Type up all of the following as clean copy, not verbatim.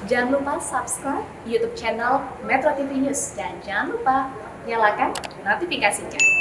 Jangan lupa subscribe YouTube channel Metro TV News dan jangan lupa nyalakan notifikasinya.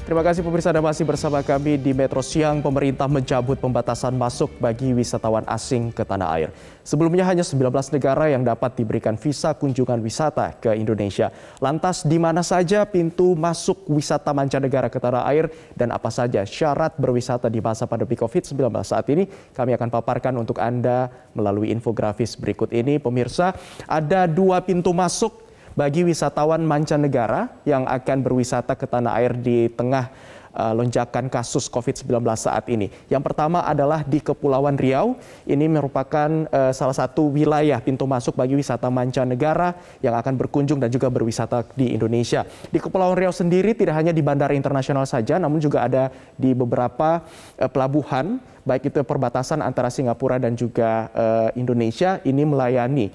Terima kasih pemirsa, Anda masih bersama kami di Metro Siang. Pemerintah mencabut pembatasan masuk bagi wisatawan asing ke tanah air. Sebelumnya hanya 19 negara yang dapat diberikan visa kunjungan wisata ke Indonesia. Lantas di mana saja pintu masuk wisata mancanegara ke tanah air dan apa saja syarat berwisata di masa pandemi COVID-19 saat ini? Kami akan paparkan untuk Anda melalui infografis berikut ini. Pemirsa, ada 2 pintu masuk bagi wisatawan mancanegara yang akan berwisata ke tanah air di tengah lonjakan kasus COVID-19 saat ini. Yang pertama adalah di Kepulauan Riau. Ini merupakan salah satu wilayah pintu masuk bagi wisata mancanegara yang akan berkunjung dan juga berwisata di Indonesia. Di Kepulauan Riau sendiri tidak hanya di bandara internasional saja, namun juga ada di beberapa pelabuhan, baik itu perbatasan antara Singapura dan juga Indonesia. Ini melayani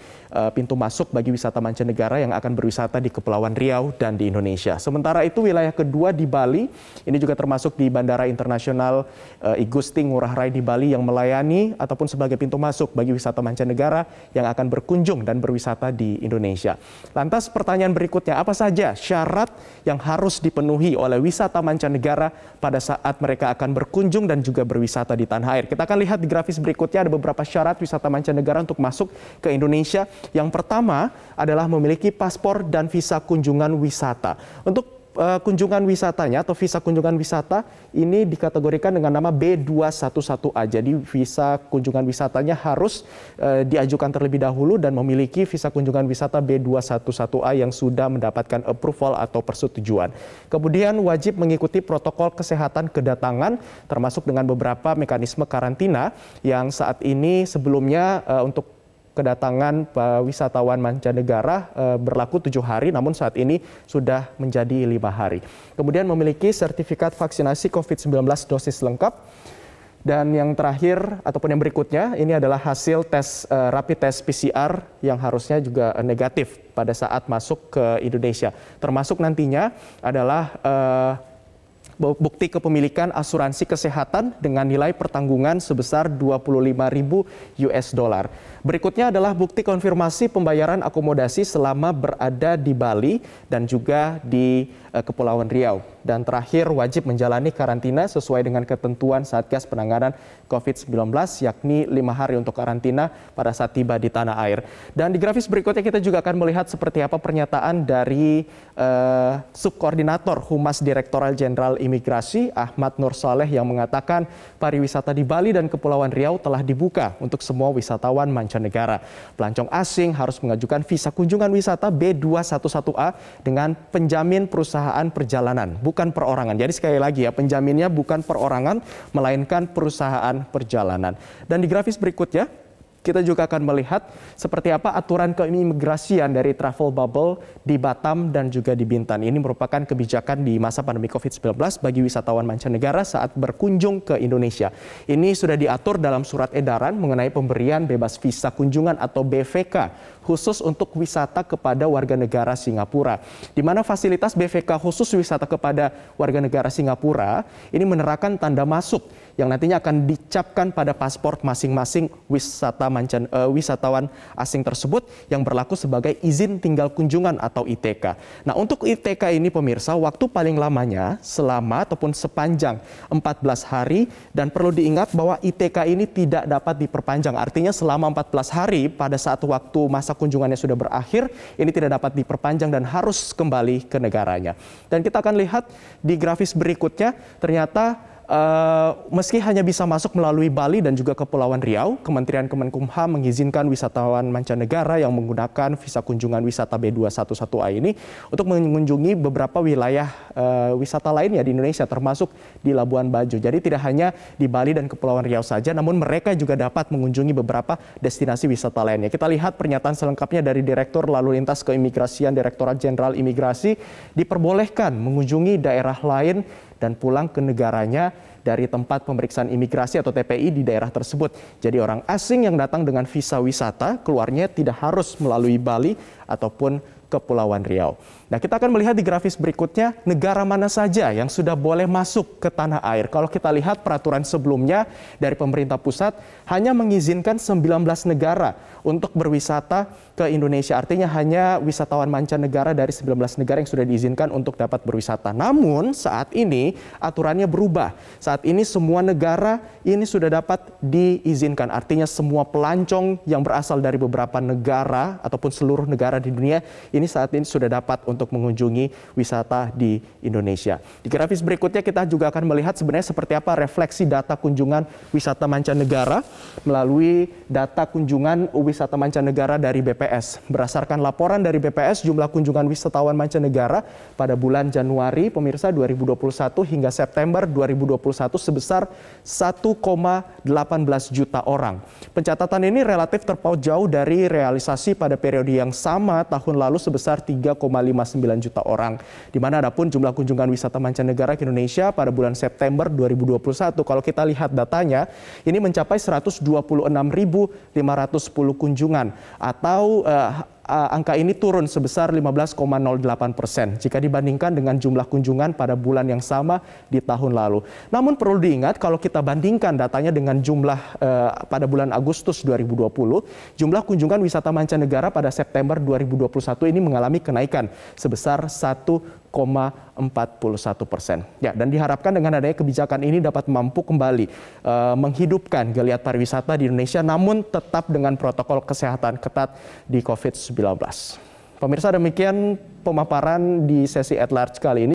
pintu masuk bagi wisata mancanegara yang akan berwisata di Kepulauan Riau dan di Indonesia. Sementara itu wilayah kedua di Bali, ini juga termasuk di Bandara Internasional Igusti Ngurah Rai di Bali yang melayani ataupun sebagai pintu masuk bagi wisata mancanegara yang akan berkunjung dan berwisata di Indonesia. Lantas pertanyaan berikutnya, apa saja syarat yang harus dipenuhi oleh wisata mancanegara pada saat mereka akan berkunjung dan juga berwisata di tanah air? Kita akan lihat di grafis berikutnya ada beberapa syarat wisata mancanegara untuk masuk ke Indonesia. Yang pertama adalah memiliki paspor dan visa kunjungan wisata. Untuk kunjungan wisatanya atau visa kunjungan wisata ini dikategorikan dengan nama B211A. Jadi visa kunjungan wisatanya harus diajukan terlebih dahulu dan memiliki visa kunjungan wisata B211A yang sudah mendapatkan approval atau persetujuan. Kemudian wajib mengikuti protokol kesehatan kedatangan termasuk dengan beberapa mekanisme karantina yang saat ini sebelumnya untuk kedatangan wisatawan mancanegara berlaku 7 hari, namun saat ini sudah menjadi 5 hari. Kemudian memiliki sertifikat vaksinasi COVID-19 dosis lengkap. Dan yang terakhir ataupun yang berikutnya, ini adalah hasil tes rapid test PCR yang harusnya juga negatif pada saat masuk ke Indonesia. Termasuk nantinya adalah bukti kepemilikan asuransi kesehatan dengan nilai pertanggungan sebesar 25.000 US dollar. Berikutnya adalah bukti konfirmasi pembayaran akomodasi selama berada di Bali dan juga di Kepulauan Riau. Dan terakhir wajib menjalani karantina sesuai dengan ketentuan Satgas Penanganan COVID-19 yakni 5 hari untuk karantina pada saat tiba di tanah air. Dan di grafis berikutnya kita juga akan melihat seperti apa pernyataan dari Subkoordinator Humas Direktorat Jenderal Imigrasi Ahmad Nur Saleh yang mengatakan pariwisata di Bali dan Kepulauan Riau telah dibuka untuk semua wisatawan mancanegara. Pelancong asing harus mengajukan visa kunjungan wisata B211A dengan penjamin perusahaan perjalanan, bukan perorangan. Jadi sekali lagi ya, penjaminnya bukan perorangan, melainkan perusahaan perjalanan. Dan di grafis berikutnya, kita juga akan melihat seperti apa aturan keimigrasian dari travel bubble di Batam dan juga di Bintan. Ini merupakan kebijakan di masa pandemi COVID-19 bagi wisatawan mancanegara saat berkunjung ke Indonesia. Ini sudah diatur dalam surat edaran mengenai pemberian bebas visa kunjungan atau BVK khusus untuk wisata kepada warga negara Singapura. Di mana fasilitas BVK khusus wisata kepada warga negara Singapura ini menerapkan tanda masuk yang nantinya akan dicapkan pada paspor masing-masing wisatawan asing tersebut yang berlaku sebagai izin tinggal kunjungan atau ITK. Nah, untuk ITK ini pemirsa, waktu paling lamanya selama ataupun sepanjang 14 hari dan perlu diingat bahwa ITK ini tidak dapat diperpanjang. Artinya selama 14 hari pada saat waktu masa kunjungannya sudah berakhir, ini tidak dapat diperpanjang dan harus kembali ke negaranya. Dan kita akan lihat di grafis berikutnya, ternyata meski hanya bisa masuk melalui Bali dan juga Kepulauan Riau, Kementerian Kemenkumham mengizinkan wisatawan mancanegara yang menggunakan visa kunjungan wisata B211A ini untuk mengunjungi beberapa wilayah wisata lainnya di Indonesia, termasuk di Labuan Bajo. Jadi tidak hanya di Bali dan Kepulauan Riau saja, namun mereka juga dapat mengunjungi beberapa destinasi wisata lainnya. Kita lihat pernyataan selengkapnya dari Direktur Lalu Lintas Keimigrasian Direktorat Jenderal Imigrasi, diperbolehkan mengunjungi daerah lain dan pulang ke negaranya dari tempat pemeriksaan imigrasi atau TPI di daerah tersebut. Jadi orang asing yang datang dengan visa wisata keluarnya tidak harus melalui Bali ataupun Kepulauan Riau. Nah, kita akan melihat di grafis berikutnya negara mana saja yang sudah boleh masuk ke tanah air. Kalau kita lihat peraturan sebelumnya dari pemerintah pusat hanya mengizinkan 19 negara untuk berwisata ke Indonesia. Artinya hanya wisatawan mancanegara dari 19 negara yang sudah diizinkan untuk dapat berwisata. Namun saat ini aturannya berubah. Saat ini semua negara ini sudah dapat diizinkan. Artinya semua pelancong yang berasal dari beberapa negara ataupun seluruh negara di dunia ini saat ini sudah dapat untuk mengunjungi wisata di Indonesia. Di grafis berikutnya kita juga akan melihat sebenarnya seperti apa refleksi data kunjungan wisata mancanegara melalui data kunjungan wisata mancanegara dari BPS. Berdasarkan laporan dari BPS, jumlah kunjungan wisatawan mancanegara pada bulan Januari pemirsa 2021 hingga September 2021 sebesar 1,18 juta orang. Pencatatan ini relatif terpaut jauh dari realisasi pada periode yang sama tahun lalu sebesar 3,59 juta orang. Di mana adapun jumlah kunjungan wisata mancanegara ke Indonesia pada bulan September 2021 kalau kita lihat datanya ini mencapai 126.510 kunjungan atau angka ini turun sebesar 15,08% jika dibandingkan dengan jumlah kunjungan pada bulan yang sama di tahun lalu. Namun perlu diingat kalau kita bandingkan datanya dengan jumlah pada bulan Agustus 2020, jumlah kunjungan wisata mancanegara pada September 2021 ini mengalami kenaikan sebesar 1,41%. Ya, dan diharapkan dengan adanya kebijakan ini dapat mampu kembali menghidupkan geliat pariwisata di Indonesia namun tetap dengan protokol kesehatan ketat di COVID-19. Pemirsa, demikian pemaparan di sesi At Large kali ini.